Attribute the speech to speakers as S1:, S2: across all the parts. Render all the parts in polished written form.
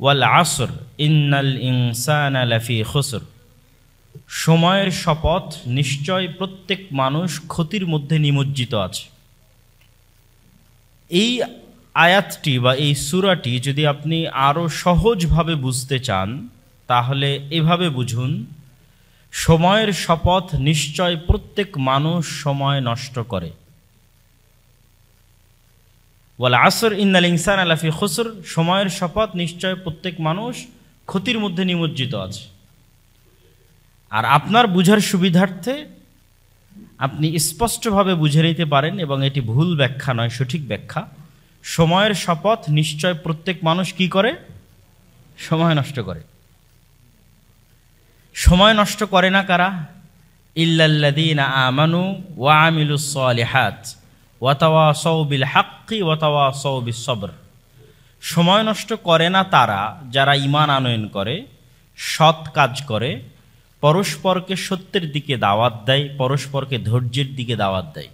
S1: ওয়াল আসর ইন্নাল ইনসানা লাফি খুসর, সময়ের শপথ, নিশ্চয় প্রত্যেক মানুষ ক্ষতির মধ্যে নিমজ্জিত আছে। এই আয়াতটি বা এই সূরাটি যদি আপনি আরও সহজভাবে বুঝতে চান তাহলে এভাবে বুঝুন, সময়ের শপথ, নিশ্চয় প্রত্যেক মানুষ সময় নষ্ট করে। ওয়াল আসর ইন্নাল ইনসানা লাফি খুসর, সময়ের শপথ, নিশ্চয় প্রত্যেক মানুষ ক্ষতির মধ্যে নিমজ্জিত আছে। আর আপনার বুঝার সুবিধার্থে আপনি স্পষ্টভাবে বুঝে নিতে পারেন, এবং এটি ভুল ব্যাখ্যা নয়, সঠিক ব্যাখ্যা। সময়ের শপথ, নিশ্চয় প্রত্যেক মানুষ কি করে? সময় নষ্ট করে। সময় নষ্ট করে না কারা? ইল্লাল্লাযীনা আমানু ওয়া আমিলুস সালিহাত ওয়া তাওয়াসাউ বিল হাক্কি ওয়া তাওয়াসাউ বিস সবর। সময় নষ্ট করে না তারা যারা ঈমান আনয়ন করে, সৎ কাজ করে, পরস্পরকে সত্যের দিকে দাওয়াত দেয়, পরস্পরকে ধৈর্যের দিকে দাওয়াত দেয়।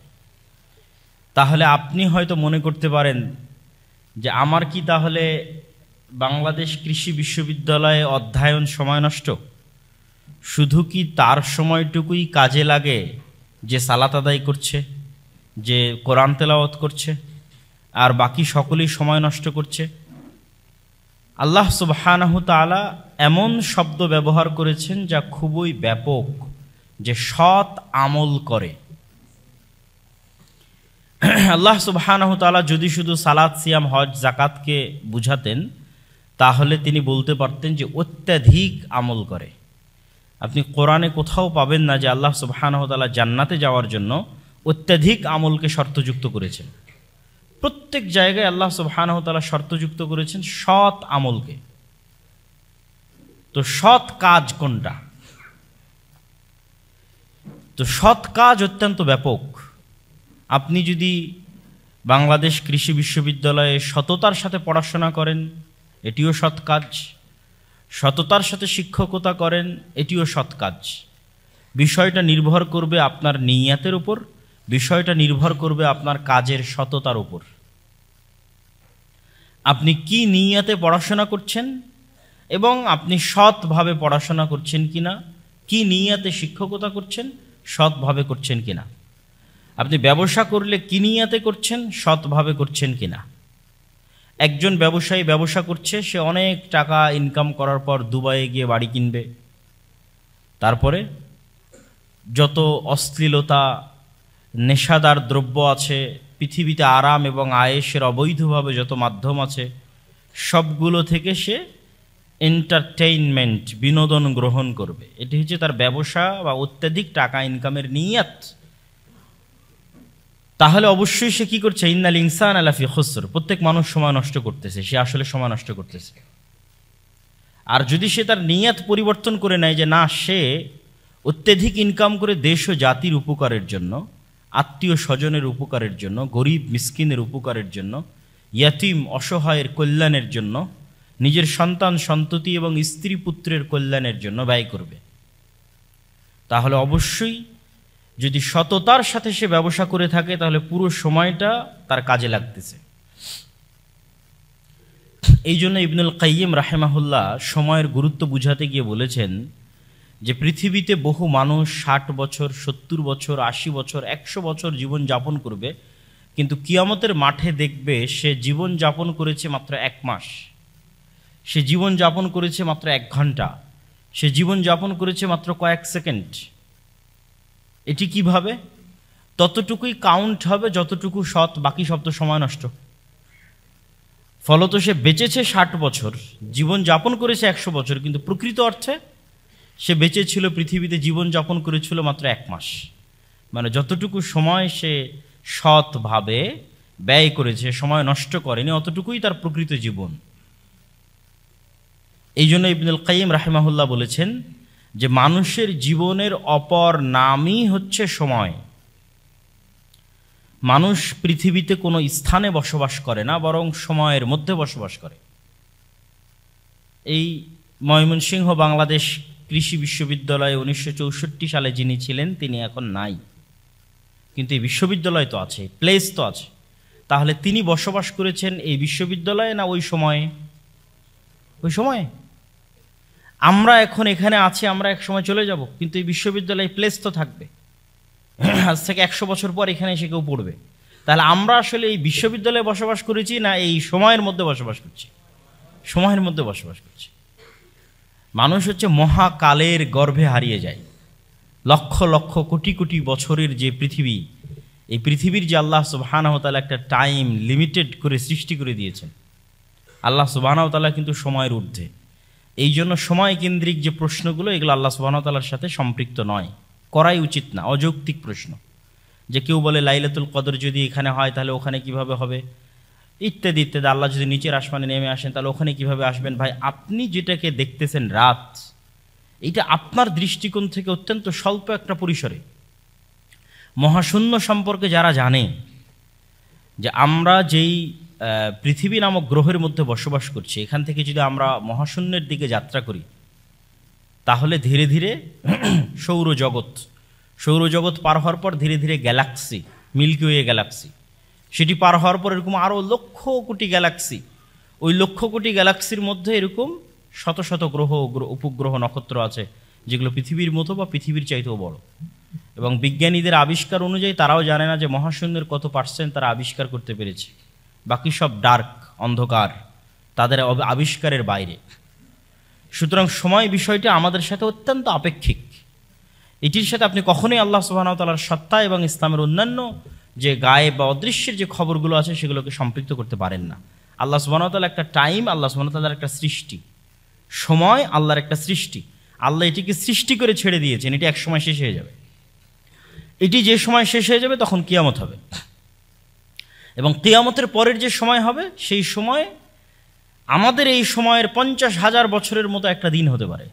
S1: তাহলে আপনি হয়তো মনে করতে পারেন যে আমার কি তাহলে বাংলাদেশ কৃষি বিশ্ববিদ্যালয়ে অধ্যয়ন সময় নষ্ট? শুধু কি তার সময়টুকুই কাজে লাগে যে সালাত আদায় করছে, যে কোরআন তেলাওয়াত করছে, আর বাকি সকলেই সময় নষ্ট করছে? আল্লাহ সুবহানাহু তাআলা এমন শব্দ ব্যবহার করেছেন যা খুবই ব্যাপক, যে সৎ আমল করে। আল্লাহ সুবহানাহু তাআলা যদি শুধু সালাত, সিয়াম, হজ, যাকাতকে বুঝাতেন তাহলে তিনি বলতে পারতেন যে অত্যাধিক আমল করে। আপনি কোরআনে কোথাও পাবেন না যে আল্লাহ সুবহানাহু তাআলা জান্নাতে যাওয়ার জন্য অত্যাধিক আমলকে শর্তযুক্ত করেছেন। প্রত্যেক জায়গায় আল্লাহ সুবহানাহু তাআলা শর্তযুক্ত করেছেন সৎ আমলকে। তো সৎ কাজ কোনটা? তো সৎ কাজ অত্যন্ত ব্যাপক। আপনি যদি বাংলাদেশ কৃষি বিশ্ববিদ্যালয়ে সততার সাথে পড়াশোনা করেন, এটিও সৎ কাজ। সততার সাথে শিক্ষকতা করেন, এটিও সৎ কাজ। বিষয়টা নির্ভর করবে আপনার নিয়তের উপর, বিষয়টা নির্ভর করবে আপনার কাজের সততার উপর। আপনি কি নিয়তে পড়াশোনা করছেন এবং আপনি সৎভাবে পড়াশোনা করছেন কিনা, কি নিয়তে শিক্ষকতা করছেন, সৎভাবে করছেন কিনা। আপনি ব্যবসা করলে কি নিয়তে করছেন, সৎভাবে করছেন কিনা। একজন ব্যবসায়ী ব্যবসা করছে, সে অনেক টাকা ইনকাম করার পর দুবাইয়ে গিয়ে বাড়ি কিনবে, তারপরে যত অশ্লীলতা, নেশাদার দ্রব্য আছে পৃথিবীতে, আরাম এবং আয়েশের অবৈধভাবে যত মাধ্যম আছে, সবগুলো থেকে সে এন্টারটেইনমেন্ট, বিনোদন গ্রহণ করবে। এটি হচ্ছে তার ব্যবসা বা অত্যাধিক টাকা ইনকামের নিয়ত। তাহলে অবশ্যই সে কি করছে? ইন্নাল ইনসানা লাফি খুসর, প্রত্যেক মানুষ সময় নষ্ট করতেছে, সে আসলে সময় নষ্ট করতেছে। আর যদি সে তার নিয়ত পরিবর্তন করে নেয় যে না, সে অত্যাধিক ইনকাম করে দেশ ও জাতির উপকারের জন্য, আত্মীয় স্বজনের উপকারের জন্য, গরিব মিসকিনের উপকারের জন্য, ইয়াতিম অসহায়ের কল্যাণের জন্য, নিজের সন্তান সন্ততি এবং স্ত্রী পুত্রের কল্যাণের জন্য ব্যয় করবে, তাহলে অবশ্যই যদি সততার সাথে সে ব্যবসা করে থাকে তাহলে পুরো সময়টা তার কাজে লাগতেছে। এই জন্য ইবনুল কাইয়িম রাহিমাহুল্লাহ সময়ের গুরুত্ব বুঝাতে গিয়ে বলেছেন যে পৃথিবীতে বহু মানুষ 60 বছর, 70 বছর, 80 বছর, 100 বছর জীবন যাপন করবে, কিন্তু কিয়ামতের মাঠে দেখবে সে জীবন যাপন করেছে মাত্র 1 মাস, সে জীবন যাপন করেছে মাত্র 1 ঘন্টা, সে জীবন যাপন করেছে মাত্র কয়েক সেকেন্ড। এটি কিভাবে? ততটুকুই কাউন্ট হবে যতটুকু সৎ, বাকি সব তো সময় নষ্ট। ফলত সে বেঁচেছে 60 বছর, জীবন যাপন করেছে 100 বছর, কিন্তু প্রকৃত অর্থে সে বেঁচে ছিল, পৃথিবীতে জীবন যাপন করেছিল মাত্র 1 মাস। মানে যতটুকু সময় সে সৎভাবে ব্যয় করেছে, সময় নষ্ট করেনি, অতটুকুই তার প্রকৃত জীবন। এই জন্য ইবনুল কাইয়িম রাহিমাহুল্লাহ বলেছেন যে মানুষের জীবনের অপর নামই হচ্ছে সময়। মানুষ পৃথিবীতে কোনো স্থানে বসবাস করে না, বরং সময়ের মধ্যে বসবাস করে। এই ময়মনসিংহ বাংলাদেশ কৃষি বিশ্ববিদ্যালয়ে 1964 সালে যিনি ছিলেন তিনি এখন নাই, কিন্তু এই বিশ্ববিদ্যালয় তো আছে, প্লেস তো আছে। তাহলে তিনি বসবাস করেছেন এই বিশ্ববিদ্যালয়ে না ওই সময়ে? ওই সময়ে আমরা এখন এখানে আছি, আমরা এক সময় চলে যাব, কিন্তু এই বিশ্ববিদ্যালয়ে প্লেস তো থাকবে। আজ থেকে 100 বছর পর এখানে এসে কেউ পড়বে। তাহলে আমরা আসলে এই বিশ্ববিদ্যালয়ে বসবাস করেছি না এই সময়ের মধ্যে বসবাস করছি? সময়ের মধ্যে বসবাস করছি। মানুষ হচ্ছে মহাকালের গর্ভে হারিয়ে যায়। লক্ষ লক্ষ কোটি কোটি বছরের যে পৃথিবী, এই পৃথিবীর যে আল্লাহ সুবহানাহু ওয়া তাআলা একটা টাইম লিমিটেড করে সৃষ্টি করে দিয়েছেন। আল্লাহ সুবহানাহু ওয়া তাআলা কিন্তু সময়ের ঊর্ধ্বে। এই জন্য সময় কেন্দ্রিক যে প্রশ্নগুলো, এগুলো আল্লাহ সুবহানাহু ওয়া তাআলার সাথে সম্পৃক্ত নয়, করাই উচিত না, অযৌক্তিক প্রশ্ন। যে কেউ বলে লাইলাতুল কদর যদি এখানে হয় তাহলে ওখানে কিভাবে হবে, ইত্যাদি ইত্যাদি। আল্লাহ যদি নিচের আসমানে নেমে আসেন তাহলে ওখানে কিভাবে আসবেন? ভাই, আপনি যেটাকে দেখতেছেন রাত, এটা আপনার দৃষ্টিকোণ থেকে অত্যন্ত স্বল্প একটা পরিসরে। মহাশূন্য সম্পর্কে যারা জানে যে আমরা যেই পৃথিবী নামক গ্রহের মধ্যে বসবাস করছি, এখান থেকে যদি আমরা মহাশূন্যের দিকে যাত্রা করি তাহলে ধীরে ধীরে সৌরজগৎ পার হওয়ার পর ধীরে ধীরে গ্যালাক্সি, মিল্কি ওয়ে গ্যালাক্সি, সেটি পার হওয়ার পর এরকম আরও লক্ষ কোটি গ্যালাক্সি, ওই লক্ষ কোটি গ্যালাক্সির মধ্যে এরকম শত শত গ্রহ, উপগ্রহ, নক্ষত্র আছে যেগুলো পৃথিবীর মতো বা পৃথিবীর চাইতেও বড়। এবং বিজ্ঞানীদের আবিষ্কার অনুযায়ী তারাও জানে না যে মহাশূন্যের কত % তারা আবিষ্কার করতে পেরেছে। বাকি সব ডার্ক, অন্ধকার, তাদের আবিষ্কারের বাইরে। সুতরাং সময় বিষয়টি আমাদের সাথে অত্যন্ত আপেক্ষিক। এটির সাথে আপনি কখনোই আল্লাহ সুবহানাহু ওয়া তাআলার সত্তা এবং ইসলামের অন্যান্য যে গায়েব বা অদৃশ্যের যে খবরগুলো আছে সেগুলোকে সম্পৃক্ত করতে পারেন না। আল্লাহ সুবহানাহু ওয়া তাআলা একটা টাইম, আল্লাহ সুবহানাহু ওয়া তাআলার একটা সৃষ্টি, সময় আল্লাহর একটা সৃষ্টি। আল্লাহ এটিকে সৃষ্টি করে ছেড়ে দিয়েছেন, এটি এক সময় শেষ হয়ে যাবে। এটি যে সময় শেষ হয়ে যাবে তখন কিয়ামত হবে, এবং কিয়ামতের পরের যে সময় হবে সেই সময় আমাদের এই সময়ের 50,000 বছরের মতো একটা দিন হতে পারে।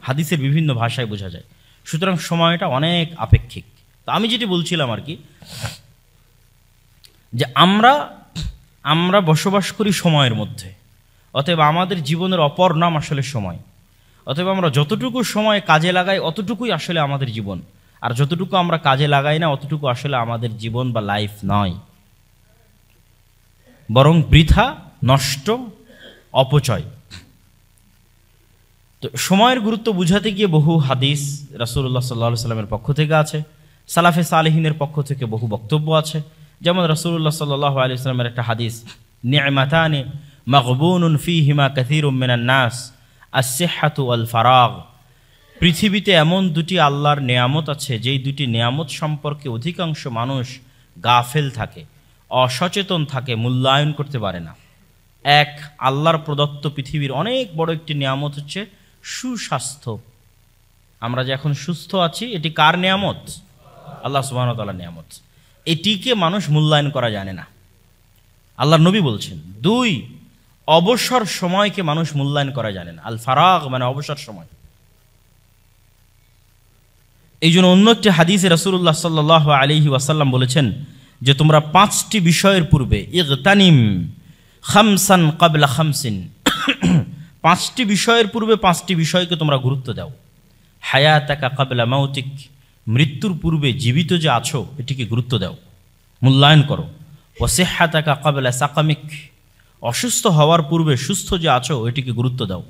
S1: হাদিসের বিভিন্ন ভাষায় বোঝা যায়। সুতরাং সময়টা অনেক আপেক্ষিক। তো আমি যেটি বলছিলাম আর কি, যে আমরা বসবাস করি সময়ের মধ্যে, অতএব আমাদের জীবনের অপর নাম আসলে সময়। অতএব আমরা যতটুকু সময় কাজে লাগাই অতটুকুই আসলে আমাদের জীবন, আর যতটুকু আমরা কাজে লাগাই না অতটুকু আসলে আমাদের জীবন বা লাইফ নয়, বরং বৃথা, নষ্ট, অপচয়। তো সময়ের গুরুত্ব বুঝাতে গিয়ে বহু হাদিস রাসূলুল্লাহ সাল্লাল্লাহু আলাইহি ওয়াসাল্লামের পক্ষ থেকে আছে, সালাফে সালেহিনের পক্ষ থেকে বহু বক্তব্য আছে। যেমন রাসূলুল্লাহ সাল্লাল্লাহু আলাইহি ওয়াসাল্লামের একটা হাদিস, নি'মাতানি মাগবুনুন ফীহিমা কাসীরুম মিনান নাস, আস-সিহহাতু ওয়াল ফারাগ। পৃথিবীতে এমন দুটি আল্লাহর নেয়ামত আছে যেই দুটি নেয়ামত সম্পর্কে অধিকাংশ মানুষ গাফেল থাকে, অসচেতন থাকে, মূল্যায়ন করতে পারে না। এক, আল্লাহর প্রদত্ত পৃথিবীর অনেক বড় একটি নেয়ামত হচ্ছে সুস্বাস্থ্য। আমরা যে এখন সুস্থ আছি, এটি কার নেয়ামত? আল্লাহ সুবহানাহু ওয়া তাআলার নেয়ামত। এটিকে মানুষ মূল্যায়ন করা জানে না, আল্লাহর নবী বলছেন। দুই, অবসর সময়কে মানুষ মূল্যায়ন করা জানে না। আল ফারাগ মানে অবসর সময়। এই জন্য অন্য একটি হাদিসে রাসূলুল্লাহ সাল্লাল্লাহু আলাইহি ওয়াসাল্লাম বলেছেন যে তোমরা 5টি বিষয়ের পূর্বে, ইগতানিম খামসান ক্বাবলা খামসিন, 5টি বিষয়ের পূর্বে 5টি বিষয়কে তোমরা গুরুত্ব দাও। হায়াতাকা ক্বাবলা মাউতিক, মৃত্যুর পূর্বে জীবিত যে আছো এটিকে গুরুত্ব দাও, মূল্যায়ন করো। ওয়া সিহহাতাকা ক্বাবলা সাকামিক, অসুস্থ হওয়ার পূর্বে সুস্থ যে আছো এটিকে গুরুত্ব দাও।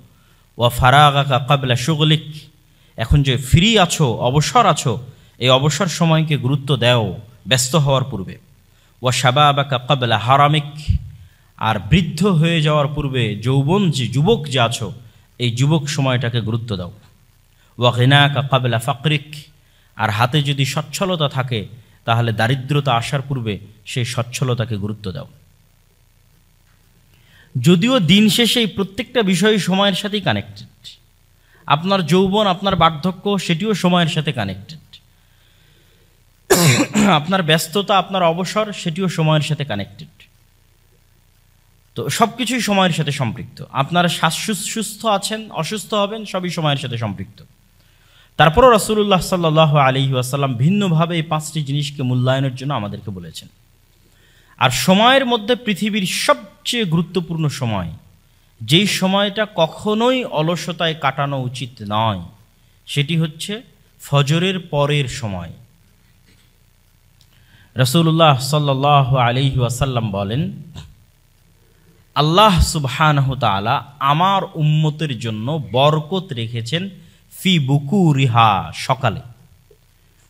S1: ওয়া ফারাগাকা ক্বাবলা শুগলিক, এখন যে ফ্রি আছো, অবসর আছো, এই অবসর সময়কে গুরুত্ব দাও ব্যস্ত হওয়ার পূর্বে। ওয়া শাবাবাকা ক্বাবলা হারামিক, আর বৃদ্ধ হয়ে যাওয়ার পূর্বে যৌবন যে যুবক যে আছো এই যুবক সময়টাকে গুরুত্ব দাও। ওয়া গিনাকা ক্বাবলা ফাকরিক, আর হাতে যদি সচ্ছলতা থাকে তাহলে দারিদ্রতা আসার পূর্বে সেই সচ্ছলতাকে গুরুত্ব দাও। যদিও দিন শেষে এই প্রত্যেকটা বিষয় সময়ের সাথেই কানেক্টেড। আপনার যৌবন, আপনার বার্ধক্য, সেটিও সময়ের সাথে কানেক্টেড। আপনার ব্যস্ততা, আপনার অবসর, সেটিও সময়ের সাথে কানেক্টেড। তো সব কিছুই সময়ের সাথে সম্পৃক্ত। আপনারা সুস্থ আছেন, অসুস্থ হবেন, সবই সময়ের সাথে সম্পৃক্ত। তারপরও রাসূলুল্লাহ সাল্লাল্লাহু আলাইহি ওয়াসাল্লাম ভিন্নভাবে এই 5টি জিনিসকে মূল্যায়নের জন্য আমাদেরকে বলেছেন। আর সময়ের মধ্যে পৃথিবীর সবচেয়ে গুরুত্বপূর্ণ সময়, যেই সময়টা কখনোই অলসতায় কাটানো উচিত নয়, সেটি হচ্ছে ফজরের পরের সময়। রাসূলুল্লাহ সাল্লাল্লাহু আলাইহি ওয়াসাল্লাম বলেন, আল্লাহ সুবহানাহু তাআলা আমার উম্মতের জন্য বরকত রেখেছেন ফি বুকুরিহা, সকালে।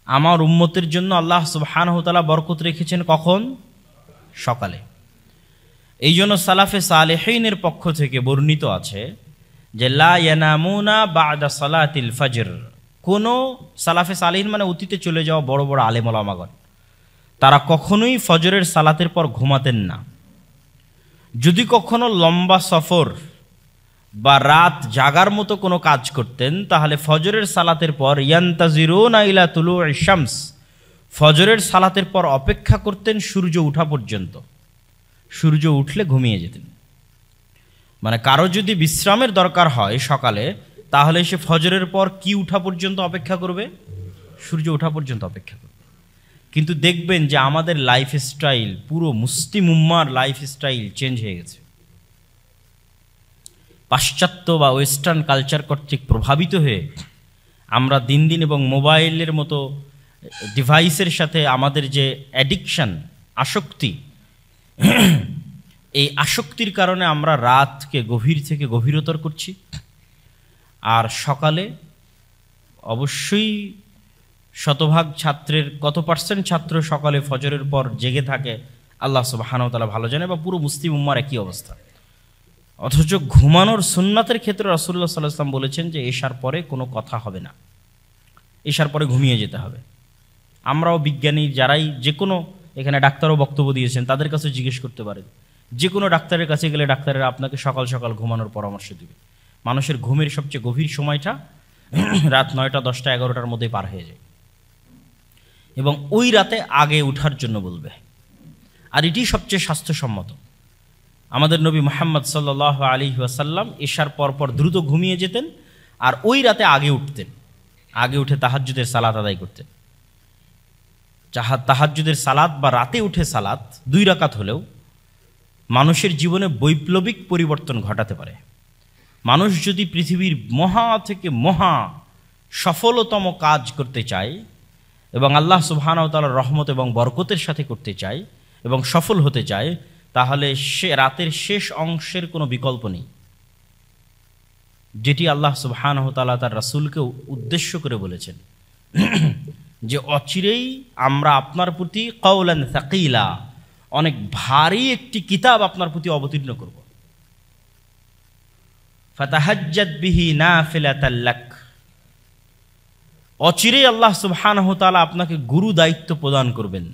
S1: আমার উম্মতের জন্য আল্লাহ সুবহানাহু তাআলা বরকত রেখেছেন কখন? সকালে। এই জন্য সালাফে সালেহিনের পক্ষ থেকে বর্ণিত আছে যে লা ইয়ানামুনা বা'দা সালাতিল ফজর। কোন সালাফে সালেহিন মানে অতীতে চলে যাওয়া বড় বড় আলেম ওলামাগণ, তারা কখনোই ফজরের সালাতের পর ঘুমাতেন না। যদি কখনো লম্বা সফর বা রাত জাগার মতো কোনো কাজ করতেন, তাহলে ফজরের সালাতের পর ইয়ান্তাজিরুনা ইলা তুলুইশ শামস, ফজরের সালাতের পর অপেক্ষা করতেন সূর্য ওঠা পর্যন্ত। সূর্য উঠলে ঘুমিয়ে যেতেন। মানে কারো যদি বিশ্রামের দরকার হয় সকালে, তাহলে সে ফজরের পর কি উঠা পর্যন্ত অপেক্ষা করবে? সূর্য ওঠা পর্যন্ত অপেক্ষা করবে। কিন্তু দেখবেন যে আমাদের লাইফস্টাইল, পুরো মুসলিম উম্মার লাইফস্টাইল চেঞ্জ হয়ে গেছে। পাশ্চাত্য বা ওয়েস্টার্ন কালচার কর্তৃক প্রভাবিত হয়ে আমরা দিন দিন, এবং মোবাইলের মতো ডিভাইসের সাথে আমাদের যে অ্যাডিকশান, আসক্তি, এই আসক্তির কারণে আমরা রাতকে গভীর থেকে গভীরতর করছি। আর সকালে অবশ্যই শতভাগ ছাত্রের কত পার্সেন্ট ছাত্র সকালে ফজরের পর জেগে থাকে আল্লাহ সুবহানাহু ওয়া তাআলা ভালো জানে, বা পুরো মুসলিম উম্মার একই অবস্থা। অথচ ঘুমানোর সুন্নাতের ক্ষেত্রে রাসূলুল্লাহ সাল্লাল্লাহু আলাইহি ওয়াসাল্লাম বলেছেন যে এশার পরে কোনো কথা হবে না, এশার পরে ঘুমিয়ে যেতে হবে। আমরাও বিজ্ঞানী যারাই, যে কোনো, এখানে ডাক্তারও বক্তব্য দিয়েছেন, তাদের কাছে জিজ্ঞেস করতে পারেন। যে কোনো ডাক্তারের কাছে গেলে ডাক্তারেরা আপনাকে সকাল সকাল ঘুমানোর পরামর্শ দেবে। মানুষের ঘুমের সবচেয়ে গভীর সময়টা রাত 9টা, 10টা, 11টার মধ্যে পার হয়ে যায়, এবং ওই রাতে আগে উঠার জন্য বলবে। আর এটি সবচেয়ে স্বাস্থ্যসম্মত। আমাদের নবী মুহাম্মদ সাল্লাল্লাহু আলাইহি ওয়াসাল্লাম এশার পরপর দ্রুত ঘুমিয়ে যেতেন, আর ওই রাতে আগে উঠতেন। আগে উঠে তাহাজ্জুদের সালাত আদায় করতেন। তাহাজ্জুদের সালাত বা রাতে উঠে সালাত 2 রাকাত হলেও মানুষের জীবনে বৈপ্লবিক পরিবর্তন ঘটাতে পারে। মানুষ যদি পৃথিবীর মহা থেকে মহা সফলতম কাজ করতে চায়, এবং আল্লাহ সুবহানাহু ওয়া তাআলার রহমত এবং বরকতের সাথে করতে চায় এবং সফল হতে চায়, তাহলে সে রাতের শেষ অংশের কোনো বিকল্প নেই, যেটি আল্লাহ সুবহানাহু ওয়া তাআলা তার রাসূলকে উদ্দেশ্য করে বলেছেন যে অচিরেই আমরা আপনার প্রতি কাওলান সাকিলা, অনেক ভারী একটি কিতাব আপনার প্রতি অবতীর্ণ করব। ফাতাহাজ্জাদ বিহি নাফিলাতাল লাক, অচিরেই আল্লাহ সুবহানাহু ওয়া তাআলা আপনাকে গুরু দায়িত্ব প্রদান করবেন।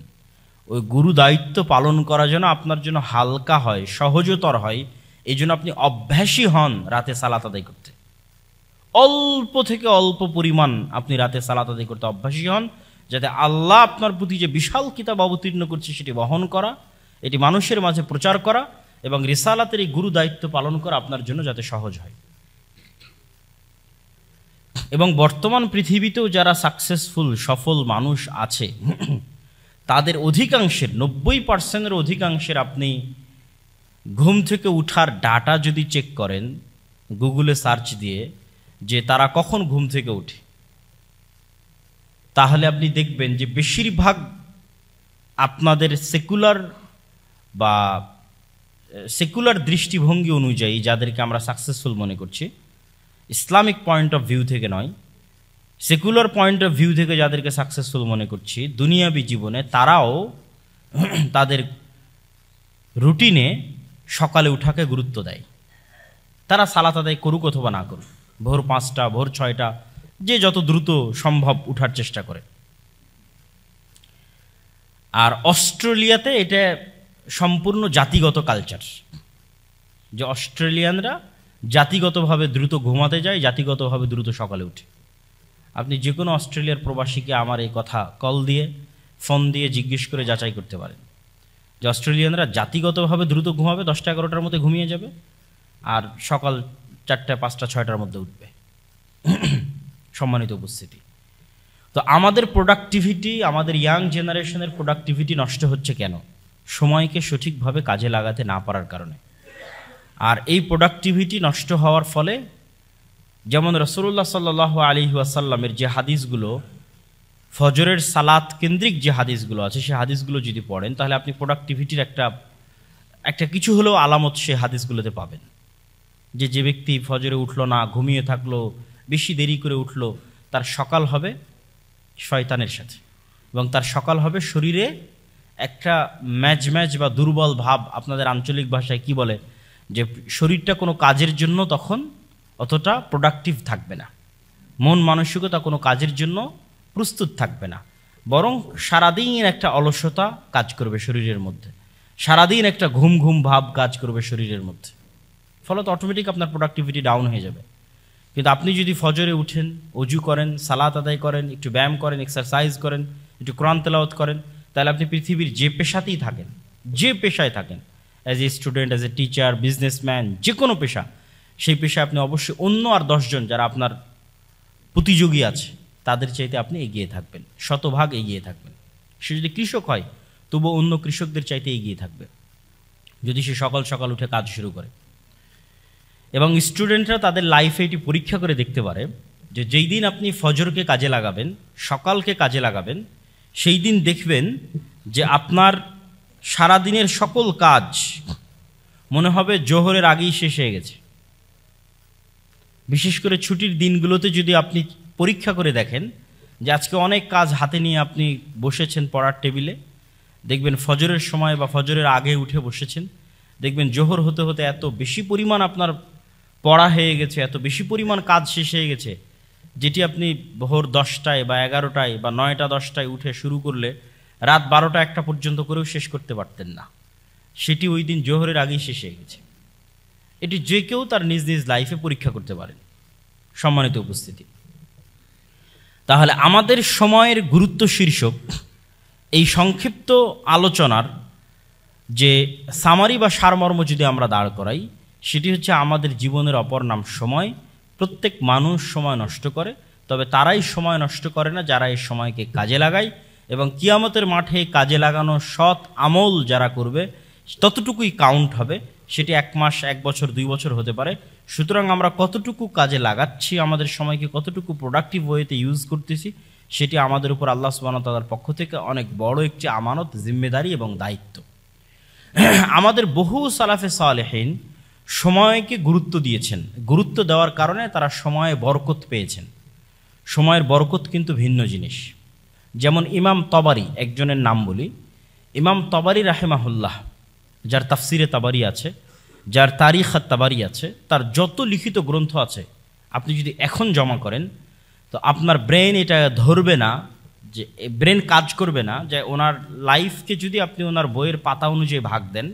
S1: ওই গুরু দায়িত্ব পালন করার জন্য আপনার জন্য হালকা হয়, সহজতর হয়, এই জন্য আপনি অভ্যাসী হন রাতে সালাত আদায় করতে। অল্প থেকে অল্প পরিমাণ আপনি রাতে সালাত আদায় করতে অভ্যাসী হন, যাতে আল্লাহ আপনার প্রতি যে বিশাল কিতাব অবতীর্ণ করছে সেটি বহন করা, এটি মানুষের মাঝে প্রচার করা, এবং রিসালাতের এই গুরু দায়িত্ব পালন করা আপনার জন্য যাতে সহজ হয়। এবং বর্তমান পৃথিবীতেও যারা সাকসেসফুল, সফল মানুষ আছে, তাদের অধিকাংশের 90% অধিকাংশের আপনি ঘুম থেকে উঠার ডাটা যদি চেক করেন গুগলে সার্চ দিয়ে, যে তারা কখন ঘুম থেকে উঠে, তাহলে আপনি দেখবেন যে বেশিরভাগ আপনাদের সেকুলার দৃষ্টিভঙ্গি অনুযায়ী যাদেরকে আমরা সাকসেসফুল মনে করছি, ইসলামিক পয়েন্ট অফ ভিউ থেকে নয়, সেকুলার পয়েন্ট অফ ভিউ থেকে যাদেরকে সাকসেসফুল মনে করছি দুনিয়াবী জীবনে, তারাও তাদের রুটিনে সকালে উঠাকে গুরুত্ব দেয়। তারা সালাত আদায় করুক অথবা না করুক, ভোর 5টা, ভোর 6টা, যে যত দ্রুত সম্ভব উঠার চেষ্টা করে। আর অস্ট্রেলিয়াতে এটা সম্পূর্ণ জাতিগত কালচার, যে অস্ট্রেলিয়ানরা জাতিগতভাবে দ্রুত ঘুমাতে যায়, জাতিগতভাবে দ্রুত সকালে উঠে। আপনি যে কোনো অস্ট্রেলিয়ার প্রবাসীকে আমার এই কথা কল দিয়ে, ফোন দিয়ে জিজ্ঞেস করে যাচাই করতে পারেন যে অস্ট্রেলিয়ানরা জাতিগতভাবে দ্রুত ঘুমাবে, 10টা 11টার মধ্যে ঘুমিয়ে যাবে, আর সকাল 4টা 5টা 6টার মধ্যে উঠবে। সম্মানিত উপস্থিতি, তো আমাদের প্রোডাক্টিভিটি, আমাদের ইয়াং জেনারেশনের প্রোডাক্টিভিটি নষ্ট হচ্ছে কেন? সময়কে সঠিকভাবে কাজে লাগাতে না পারার কারণে। আর এই প্রোডাক্টিভিটি নষ্ট হওয়ার ফলে, যেমন রাসূলুল্লাহ সাল্লাল্লাহু আলাইহি ওয়াসাল্লামের যে হাদিসগুলো, ফজরের সালাত কেন্দ্রিক যে হাদিসগুলো আছে, সেই হাদিসগুলো যদি পড়েন, তাহলে আপনি প্রোডাক্টিভিটির একটা একটা কিছু হলেও আলামত সে হাদিসগুলোতে পাবেন, যে ব্যক্তি ফজরে উঠলো না, ঘুমিয়ে থাকলো, বেশি দেরি করে উঠলো, তার সকাল হবে শয়তানের সাথে, এবং তার সকাল হবে শরীরে একটা ম্যাজ বা দুর্বল ভাব, আপনাদের আঞ্চলিক ভাষায় কি বলে, যে শরীরটা কোনো কাজের জন্য তখন অতটা প্রোডাক্টিভ থাকবে না, মন মানসিকতা কোনো কাজের জন্য প্রস্তুত থাকবে না, বরং সারাদিন একটা অলসতা কাজ করবে শরীরের মধ্যে, সারাদিন একটা ঘুম ঘুম ভাব কাজ করবে শরীরের মধ্যে, ফলত অটোমেটিক আপনার প্রোডাক্টিভিটি ডাউন হয়ে যাবে। কিন্তু আপনি যদি ফজরে উঠেন, অজু করেন, সালাত আদায় করেন, একটু ব্যায়াম করেন, এক্সারসাইজ করেন, একটু কোরআন তেলাওয়াত করেন, তাহলে আপনি পৃথিবীর যে পেশাতেই থাকেন, যে পেশায় থাকেন, as a student, as a teacher, businessman, যে কোনো পেশা, সেই পেশায় আপনি অবশ্যই অন্য আর 10 জন যারা আপনার প্রতিযোগী আছে তাদের চাইতে আপনি এগিয়ে থাকবেন, শতভাগ এগিয়ে থাকবেন। সে যদি কৃষক হয় তবুও অন্য কৃষকদের চাইতে এগিয়ে থাকবে যদি সে সকাল সকাল উঠে কাজ শুরু করে। এবং স্টুডেন্টরা তাদের লাইফে এটি পরীক্ষা করে দেখতে পারে যে যেই দিন আপনি ফজরকে কাজে লাগাবেন, সকালকে কাজে লাগাবেন, সেই দিন দেখবেন যে আপনার সারাদিনের সকল কাজ মনে হবে জোহরের আগেই শেষ হয়ে গেছে। বিশেষ করে ছুটির দিনগুলোতে যদি আপনি পরীক্ষা করে দেখেন যে আজকে অনেক কাজ হাতে নিয়ে আপনি বসেছেন পড়ার টেবিলে, দেখবেন ফজরের সময় বা ফজরের আগে উঠে বসেছেন, দেখবেন জোহর হতে হতে এত বেশি পরিমাণ আপনার পড়া হয়ে গেছে, এত বেশি পরিমাণ কাজ শেষ হয়ে গেছে, যেটি আপনি ভোর 10টায় বা 11টায় বা 9টা 10টায় উঠে শুরু করলে রাত 12টা 1টা পর্যন্ত করেও শেষ করতে পারতেন না, সেটি ওই দিন জোহরের আগেই শেষ হয়ে গেছে। এটি যে কেউ তার নিজ নিজ লাইফে পরীক্ষা করতে পারেন। সম্মানিত উপস্থিতি, তাহলে আমাদের সময়ের গুরুত্ব শীর্ষক এই সংক্ষিপ্ত আলোচনার যে সামারি বা সারমর্ম যদি আমরা দাঁড় করাই, সেটি হচ্ছে আমাদের জীবনের অপর নাম সময়। প্রত্যেক মানুষ সময় নষ্ট করে, তবে তারাই সময় নষ্ট করে না যারা এই সময়কে কাজে লাগায়, এবং কিয়ামতের মাঠে কাজে লাগানো সৎ আমল যারা করবে ততটুকুই কাউন্ট হবে, সেটি 1 মাস, 1 বছর, 2 বছর হতে পারে। সুতরাং আমরা কতটুকু কাজে লাগাচ্ছি, আমাদের সময়কে কতটুকু প্রোডাক্টিভ ওয়েতে ইউজ করতেছি, সেটি আমাদের উপর আল্লাহ সুবহানাহু ওয়া তাআলার পক্ষ থেকে অনেক বড় একটি আমানত, জিম্মেদারি এবং দায়িত্ব। আমাদের বহু সালাফে সালেহিন সময়কে গুরুত্ব দিয়েছেন, গুরুত্ব দেওয়ার কারণে তারা সময়ে বরকত পেয়েছেন। সময়ের বরকত কিন্তু ভিন্ন জিনিস। যেমন ইমাম তবারি, একজনের নাম বলি, ইমাম তবারি রাহেমাহুল্লাহ, যার তাফসিরে তাবারি আছে, যার তারিখ তাবারি আছে, তার যত লিখিত গ্রন্থ আছে আপনি যদি এখন জমা করেন তো আপনার ব্রেন এটা ধরবে না, যে ব্রেন কাজ করবে না যে ওনার লাইফকে যদি আপনি ওনার বইয়ের পাতা অনুযায়ী ভাগ দেন,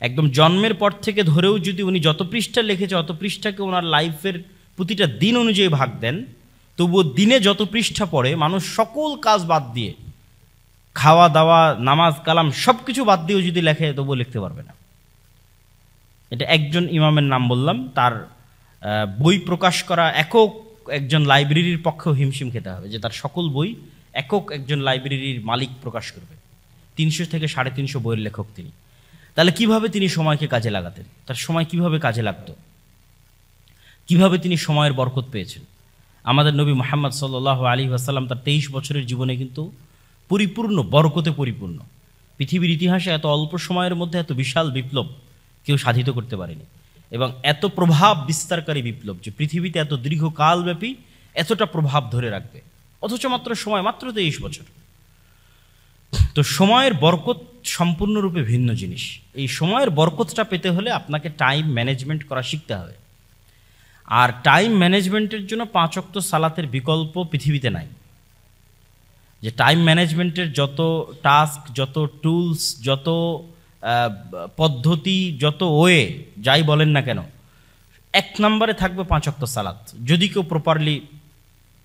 S1: একদম জন্মের পর থেকে ধরেও যদি উনি যত পৃষ্ঠা লিখেছে অত পৃষ্ঠাকে ওনার লাইফের প্রতিটা দিন অনুযায়ী ভাগ দেন, তবুও দিনে যত পৃষ্ঠা পড়ে মানুষ সকল কাজ বাদ দিয়ে, খাওয়া দাওয়া, নামাজ কালাম সব কিছু বাদ দিয়েও যদি লেখে তবুও লিখতে পারবে না। এটা একজন ইমামের নাম বললাম, তার বই প্রকাশ করা একক একজন লাইব্রেরির পক্ষেও হিমশিম খেতে হবে, যে তার সকল বই একক একজন লাইব্রেরির মালিক প্রকাশ করবে। 300 থেকে 350 বইয়ের লেখক তিনি। তাহলে কিভাবে তিনি সময়কে কাজে লাগাতেন, তার সময় কিভাবে কাজে লাগতো, কিভাবে তিনি সময়ের বরকত পেয়েছেন। আমাদের নবী মুহাম্মদ সাল্লাল্লাহু আলাইহি ওয়াসাল্লাম তার 23 বছরের জীবনে কিন্তু পরিপূর্ণ বরকতে পরিপূর্ণ। পৃথিবীর ইতিহাসে এত অল্প সময়ের মধ্যে এত বিশাল বিপ্লব কেউ সাধিত করতে পারেনি, এবং এত প্রভাব বিস্তারকারী বিপ্লব যে পৃথিবীতে এত দীর্ঘকালব্যাপী এতটা প্রভাব ধরে রাখবে, অথচ মাত্র সময় মাত্র 23 বছর। তো সময়ের বরকত সম্পূর্ণরূপে ভিন্ন জিনিস। এই সময়ের বরকতটা পেতে হলে আপনাকে টাইম ম্যানেজমেন্ট করা শিখতে হবে। আর টাইম ম্যানেজমেন্টের জন্য 5 ওয়াক্ত সালাতের বিকল্প পৃথিবীতে নাই। যে টাইম ম্যানেজমেন্টের যত টাস্ক, যত টুলস, যত পদ্ধতি, যত ওয়ে যাই বলেন না কেন, 1 নম্বরে থাকবে 5 ওয়াক্ত সালাত, যদি কেউ প্রপারলি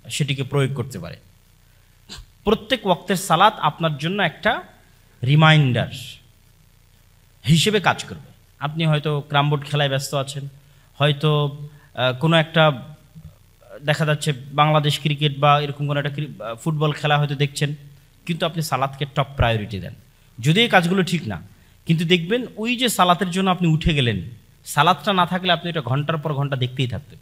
S1: সেটিকে প্রয়োগ করতে পারে। প্রত্যেক ওয়াক্তের সালাত আপনার জন্য একটা রিমাইন্ডার হিসেবে কাজ করবে। আপনি হয়তো ক্রামবোর্ড খেলায় ব্যস্ত আছেন, হয়তো কোনো একটা দেখা যাচ্ছে বাংলাদেশ ক্রিকেট বা এরকম কোনো একটা ফুটবল খেলা হয়তো দেখছেন, কিন্তু আপনি সালাতকে টপ প্রায়োরিটি দেন। যদি এই কাজগুলো ঠিক না, কিন্তু দেখবেন ওই যে সালাতের জন্য আপনি উঠে গেলেন, সালাতটা না থাকলে আপনি এটা ঘন্টার পর ঘন্টা দেখতেই থাকতেন।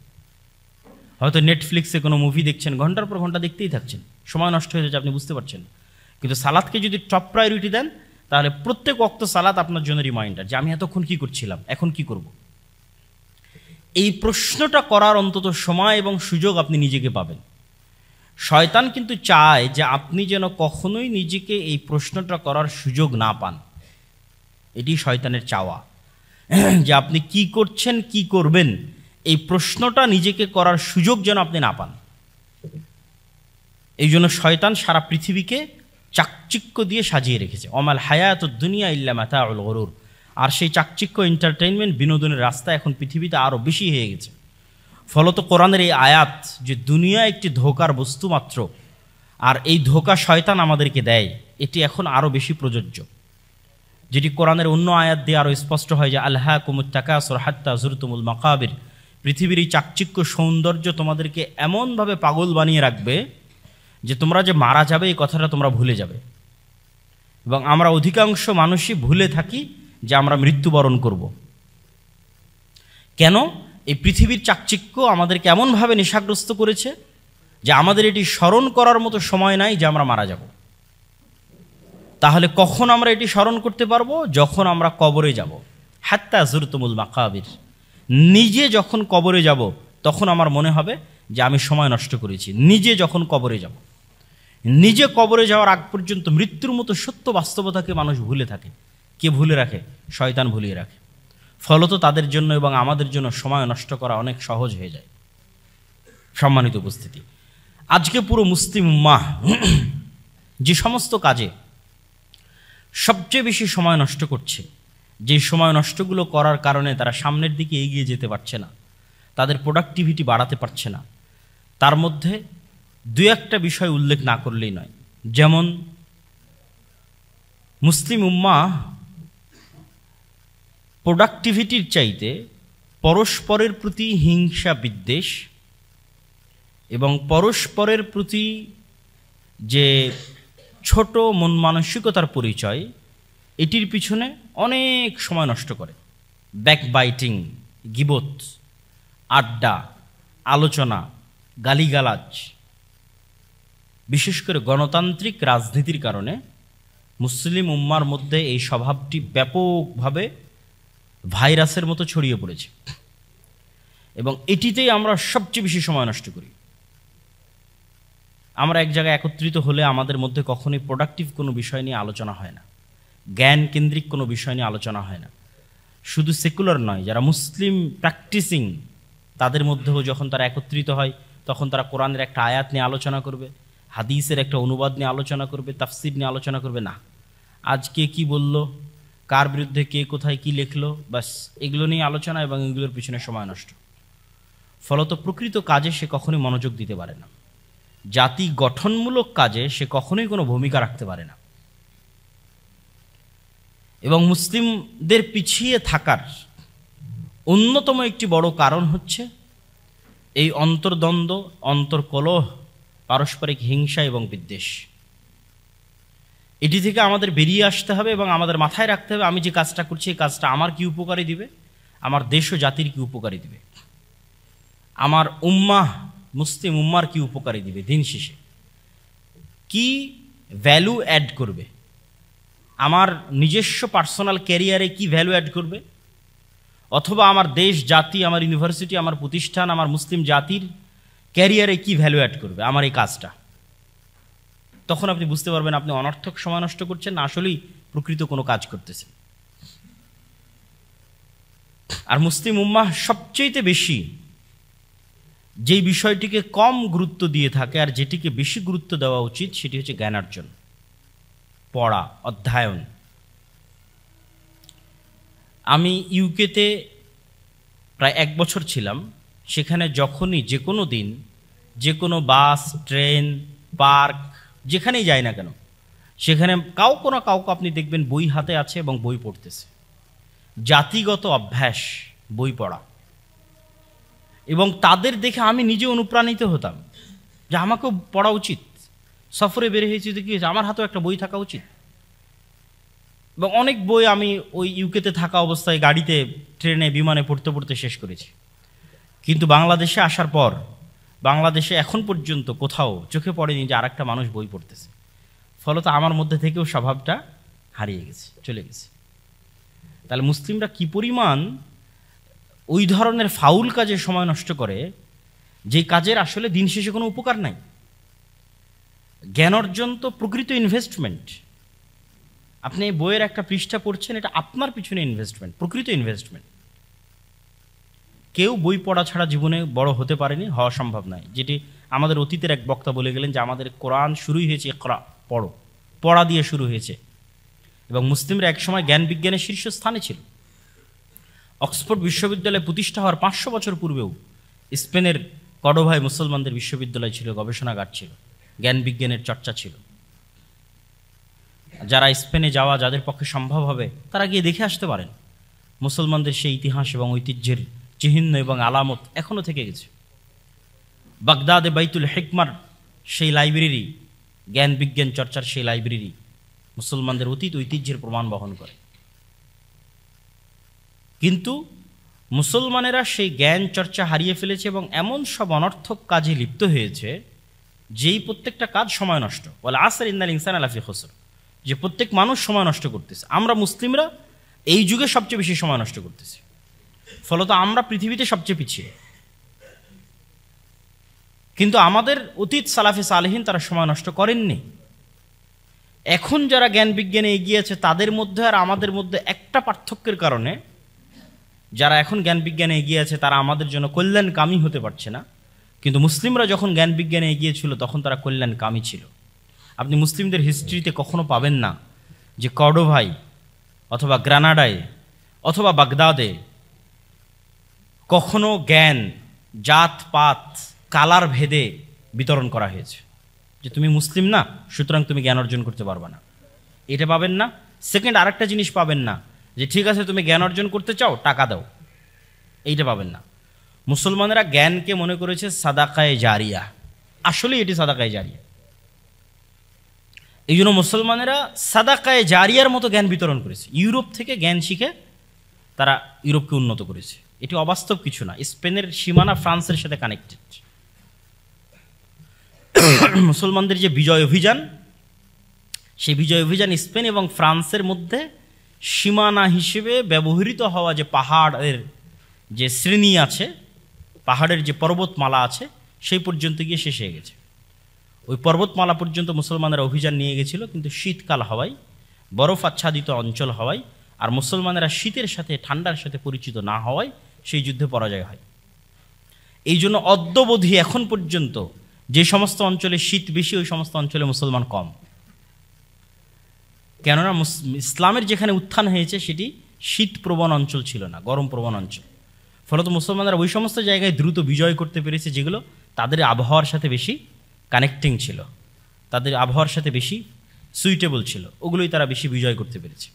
S1: হয়তো নেটফ্লিক্সে কোনো মুভি দেখছেন, ঘন্টার পর ঘন্টা দেখতেই থাকছেন, সময় নষ্ট হয়ে যাচ্ছে, আপনি বুঝতে পারছেন। কিন্তু সালাতকে যদি টপ প্রায়োরিটি দেন, তাহলে প্রত্যেক ওয়াক্ত সালাত আপনার জন্য রিমাইন্ডার যে আমি এতক্ষণ কি করছিলাম, এখন কি করব। এই প্রশ্নটা করার অন্তত সময় এবং সুযোগ আপনি নিজেকে পাবেন। শয়তান কিন্তু চায় যে আপনি যেন কখনোই নিজেকে এই প্রশ্নটা করার সুযোগ না পান। এটি শয়তানের চাওয়া, যে আপনি কি করছেন, কি করবেন, এই প্রশ্নটা নিজেকে করার সুযোগ যেন আপনি না পান। এই জন্য শয়তান সারা পৃথিবীকে চাকচিক্য দিয়ে সাজিয়ে রেখেছে। অমাল হায়াতুদ দুনিয়া ইল্লা মাতাউল গুরুর। আর সেই চাকচিক্য, এন্টারটেইনমেন্ট, বিনোদনের রাস্তা এখন পৃথিবীতে আরও বেশি হয়ে গেছে। ফলত কোরআনের এই আয়াত যে দুনিয়া একটি ধোঁকার বস্তু মাত্র, আর এই ধোঁকা শয়তান আমাদেরকে দেয়, এটি এখন আরও বেশি প্রযোজ্য। যেটি কোরআনের অন্য আয়াত দিয়ে আরও স্পষ্ট হয় যে আলহাকুমুত তাকাসুর হাত্তা যুরতুমুল মাকাবির। পৃথিবীর এই চাকচিক্য সৌন্দর্য তোমাদেরকে এমনভাবে পাগল বানিয়ে রাখবে যে তোমরা যে মারা যাবে এই কথাটা তোমরা ভুলে যাবে। এবং আমরা অধিকাংশ মানুষই ভুলে থাকি যে আমরা মৃত্যুবরণ করব। কেন? এই পৃথিবীর চাকচিক্য আমাদেরকে এমনভাবে নেশাগ্রস্ত করেছে যে আমাদের এটি স্মরণ করার মতো সময় নাই যে আমরা মারা যাব। তাহলে কখন আমরা এটি স্মরণ করতে পারবো? যখন আমরা কবরে যাব। হাত্তা যুরতুমুল মাকাবির। নিজে যখন কবরে যাব তখন আমার মনে হবে যে আমি সময় নষ্ট করেছি। নিজে যখন কবরে যাব, নিজে কবরে যাওয়ার আগ পর্যন্ত মৃত্যুর মতো সত্য বাস্তবতাকে মানুষ ভুলে থাকে। কে ভুলে রাখে? শয়তান ভুলিয়ে রাখে। ফলত তাদের জন্য এবং আমাদের জন্য সময় নষ্ট করা অনেক সহজ হয়ে যায়। সম্মানিত উপস্থিতি, আজকে পুরো মুসলিম উম্মাহ যে সমস্ত কাজে সবচেয়ে বেশি সময় নষ্ট করছে, যে সময় নষ্টগুলো করার কারণে তারা সামনের দিকে এগিয়ে যেতে পারছে না, তাদের প্রোডাক্টিভিটি বাড়াতে পারছে না, তার মধ্যে দু একটা বিষয় উল্লেখ না করলেই নয়। যেমন মুসলিম উম্মাহ প্রোডাক্টিভিটির চাইতে পরস্পরের প্রতি হিংসা বিদ্বেষ এবং পরস্পরের প্রতি যে ছোট মন মানসিকতার পরিচয়, এটির পিছনে অনেক সময় নষ্ট করে। ব্যাকবাইটিং, গিবত, আড্ডা, আলোচনা, গালিগালাজ, বিশেষ করে গণতান্ত্রিক রাজনীতির কারণে মুসলিম উম্মার মধ্যে এই স্বভাবটি ব্যাপকভাবে ভাইরাসের মতো ছড়িয়ে পড়েছে এবং এটিতেই আমরা সবচেয়ে বেশি সময় নষ্ট করি। আমরা এক জায়গায় একত্রিত হলে আমাদের মধ্যে কখনোই প্রোডাক্টিভ কোনো বিষয় নিয়ে আলোচনা হয় না, জ্ঞান কেন্দ্রিক কোনো বিষয় নিয়ে আলোচনা হয় না। শুধু সেকুলার নয়, যারা মুসলিম প্র্যাকটিসিং তাদের মধ্যেও যখন তারা একত্রিত হয় তখন তারা কোরআনের একটা আয়াত নিয়ে আলোচনা করবে, হাদিসের একটা অনুবাদ নিয়ে আলোচনা করবে, তাফসির নিয়ে আলোচনা করবে না। আজকে কি বলল, কার বিরুদ্ধে কে কোথায় কি লিখলো, বাস এগুলো নিয়ে আলোচনা এবং এগুলোর পিছনে সময় নষ্ট। ফলত প্রকৃত কাজে সে কখনোই মনোযোগ দিতে পারে না, জাতি গঠনমূলক কাজে সে কখনোই কোনো ভূমিকা রাখতে পারে না। এবং মুসলিমদের পিছিয়ে থাকার অন্যতম একটি বড় কারণ হচ্ছে এই অন্তর্দ্বন্দ্ব, অন্তর্কলহ, পারস্পরিক হিংসা এবং বিদ্বেষ। এটি থেকে আমাদের বেরিয়ে আসতে হবে এবং আমাদের মাথায় রাখতে হবে আমি যে কাজটা করছি এই কাজটা আমার কি উপকারী দিবে, আমার দেশ ও জাতির কি উপকারী দিবে, আমার উম্মাহ মুসলিম উম্মার কি উপকারী দিবে, দিন শেষে কি ভ্যালু অ্যাড করবে, আমার নিজস্ব পার্সোনাল ক্যারিয়ারে কি ভ্যালু অ্যাড করবে, অথবা আমার দেশ, জাতি, আমার ইউনিভার্সিটি, আমার প্রতিষ্ঠান, আমার মুসলিম জাতির ক্যারিয়ারে কি ভ্যালু অ্যাড করবে আমার এই কাজটা। তখন আপনি বুঝতে পারবেন আপনি অনর্থক সময় নষ্ট করছেন না আসলেই প্রকৃত কোনো কাজ করতেছেন। আর মুসলিম উম্মাহ সবচেয়ে বেশি যেই বিষয়টিকে কম গুরুত্ব দিয়ে থাকে আর যেটিকে বেশি গুরুত্ব দেওয়া উচিত সেটি হচ্ছে জ্ঞানার্জন, পড়া, অধ্যয়ন। আমি ইউকেতে প্রায় 1 বছর ছিলাম। সেখানে যখনই যে কোনো দিন যে কোনো বাস, ট্রেন, পার্ক, যেখানেই যাই না কেন সেখানে কাউকে না কাউকে আপনি দেখবেন বই হাতে আছে এবং বই পড়তেছে। জাতিগত অভ্যাস বই পড়া, এবং তাদের দেখে আমি নিজে অনুপ্রাণিত হতাম যে আমাকেও পড়া উচিত। সফরে বের হয়েছি তো কি হয়েছে, আমার হাতেও একটা বই থাকা উচিত। এবং অনেক বই আমি ওই ইউকেতে থাকা অবস্থায় গাড়িতে, ট্রেনে, বিমানে পড়তে পড়তে শেষ করেছি। কিন্তু বাংলাদেশে আসার পর বাংলাদেশে এখন পর্যন্ত কোথাও চোখে পড়েনি যে আরেকটা মানুষ বই পড়তেছে। ফলত আমার মধ্যে থেকেও স্বভাবটা হারিয়ে গেছে, চলে গেছে। তাহলে মুসলিমরা কি পরিমাণ ওই ধরনের ফাউল কাজে সময় নষ্ট করে, যে কাজের আসলে দিন শেষে কোনো উপকার নাই। জ্ঞান অর্জন তো প্রকৃত ইনভেস্টমেন্ট। আপনি বইয়ের একটা পৃষ্ঠা পড়ছেন, এটা আপনার পিছনে ইনভেস্টমেন্ট, প্রকৃত ইনভেস্টমেন্ট। কেউ বই পড়া ছাড়া জীবনে বড় হতে পারেনি, হওয়া সম্ভব নয়। যেটি আমাদের অতীতের এক বক্তা বলে গেলেন যে আমাদের কোরআন শুরুই হয়েছে ইকরা, পড়ো, পড়া দিয়ে শুরু হয়েছে। এবং মুসলিমরা একসময় জ্ঞান বিজ্ঞানের শীর্ষস্থানে ছিল। অক্সফোর্ড বিশ্ববিদ্যালয় প্রতিষ্ঠা হওয়ার 500 বছর পূর্বেও স্পেনের কর্ডোভায় মুসলমানদের বিশ্ববিদ্যালয় ছিল, গবেষণাগার ছিল, জ্ঞান বিজ্ঞানের চর্চা ছিল। যারা স্পেনে যাওয়া, যাদের পক্ষে সম্ভব হবে, তারা গিয়ে দেখে আসতে পারেন। মুসলমানদের সেই ইতিহাস এবং ঐতিহ্যের চিহ্ন এবং আলামত এখনও থেকে গেছে। বাগদাদে বাইতুল হিকমার সেই লাইব্রেরি, জ্ঞান বিজ্ঞান চর্চার সেই লাইব্রেরি মুসলমানদের অতীত ঐতিহ্যের প্রমাণ বহন করে। কিন্তু মুসলমানেরা সেই জ্ঞান চর্চা হারিয়ে ফেলেছে এবং এমন সব অনর্থক কাজে লিপ্ত হয়েছে যেই প্রত্যেকটা কাজ সময় নষ্ট। বলে আসর ইন্নাল ইনসানা লাফি খুসর, যে প্রত্যেক মানুষ সময় নষ্ট করতেছে। আমরা মুসলিমরা এই যুগে সবচেয়ে বেশি সময় নষ্ট করতেছি, ফলত আমরা পৃথিবীতে সবচেয়ে পিছিয়ে। কিন্তু আমাদের অতীত সালাফে সালেহিন তারা সময় নষ্ট করেননি। এখন যারা জ্ঞান বিজ্ঞানে এগিয়ে আছে তাদের মধ্যে আর আমাদের মধ্যে একটা পার্থক্যের কারণে যারা এখন জ্ঞান বিজ্ঞানে এগিয়ে আছে তারা আমাদের জন্য কল্যাণকামী হতে পারছে না। কিন্তু মুসলিমরা যখন জ্ঞান বিজ্ঞানে এগিয়ে ছিল তখন তারা কল্যাণকামী ছিল। আপনি মুসলিমদের হিস্ট্রিতে কখনো পাবেন না যে কর্ডোভায় অথবা গ্রানাডায় অথবা বাগদাদে কখনো জ্ঞান জাত পাত কালার ভেদে বিতরণ করা হয়েছে, যে তুমি মুসলিম না সুতরাং তুমি জ্ঞান অর্জন করতে পারবে না, এটা পাবেন না। সেকেন্ড, আরেকটা জিনিস পাবেন না যে ঠিক আছে তুমি জ্ঞান অর্জন করতে চাও, টাকা দাও, এইটা পাবেন না। মুসলমানেরা জ্ঞানকে মনে করেছে সাদাকায়ে জারিয়া, আসলে এটি সাদাকায়ে জারিয়া। এই জন্য মুসলমানেরা সাদাকায়ে জারিয়ার মতো জ্ঞান বিতরণ করেছে। ইউরোপ থেকে জ্ঞান শিখে তারা ইউরোপকে উন্নত করেছে। এটি অবাস্তব কিছু না। স্পেনের সীমানা ফ্রান্সের সাথে কানেক্টেড। মুসলমানদের যে বিজয় অভিযান, সেই বিজয় অভিযান স্পেন এবং ফ্রান্সের মধ্যে সীমানা হিসেবে ব্যবহৃত হওয়া যে পাহাড়ের যে শ্রেণী আছে, পাহাড়ের যে পর্বতমালা আছে, সেই পর্যন্ত গিয়ে শেষ হয়ে গেছে। ওই পর্বতমালা পর্যন্ত মুসলমানেরা অভিযান নিয়ে গেছিল, কিন্তু শীতকাল হওয়ায়, বরফ আচ্ছাদিত অঞ্চল হওয়ায়, আর মুসলমানেরা শীতের সাথে ঠান্ডার সাথে পরিচিত না হওয়ায় সেই যুদ্ধে পরাজয় হয়। এই জন্য অদ্যবধি এখন পর্যন্ত যে সমস্ত অঞ্চলে শীত বেশি ওই সমস্ত অঞ্চলে মুসলমান কম। কেননা ইসলামের যেখানে উত্থান হয়েছে সেটি শীতপ্রবণ অঞ্চল ছিল না, গরম প্রবণ অঞ্চল। ফলত মুসলমানরা ওই সমস্ত জায়গায় দ্রুত বিজয় করতে পেরেছে যেগুলো তাদের আবহাওয়ার সাথে বেশি কানেক্টিং ছিল, তাদের আবহাওয়ার সাথে বেশি সুইটেবল ছিল, ওগুলোই তারা বেশি বিজয় করতে পেরেছে।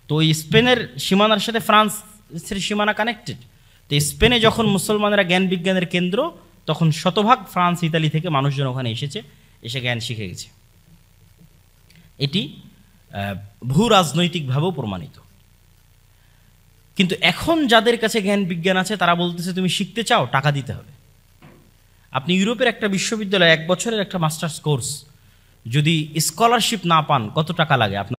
S1: তো ওই স্পেনের সীমানার সাথে ফ্রান্সের সীমানা কানেক্টেড। তো স্পেনে যখন মুসলমানেরা জ্ঞান বিজ্ঞানের কেন্দ্র, তখন শতভাগ ফ্রান্স ইতালি থেকে মানুষজন ওখানে এসেছে, এসে জ্ঞান শিখে গেছে। এটি ভূ রাজনৈতিকভাবেও প্রমাণিত। কিন্তু এখন যাদের কাছে জ্ঞান বিজ্ঞান আছে তারা বলতেছে তুমি শিখতে চাও, টাকা দিতে হবে। আপনি ইউরোপের একটা বিশ্ববিদ্যালয়ে 1 বছরের একটা মাস্টার্স কোর্স যদি স্কলারশিপ না পান, কত টাকা লাগে আপনার?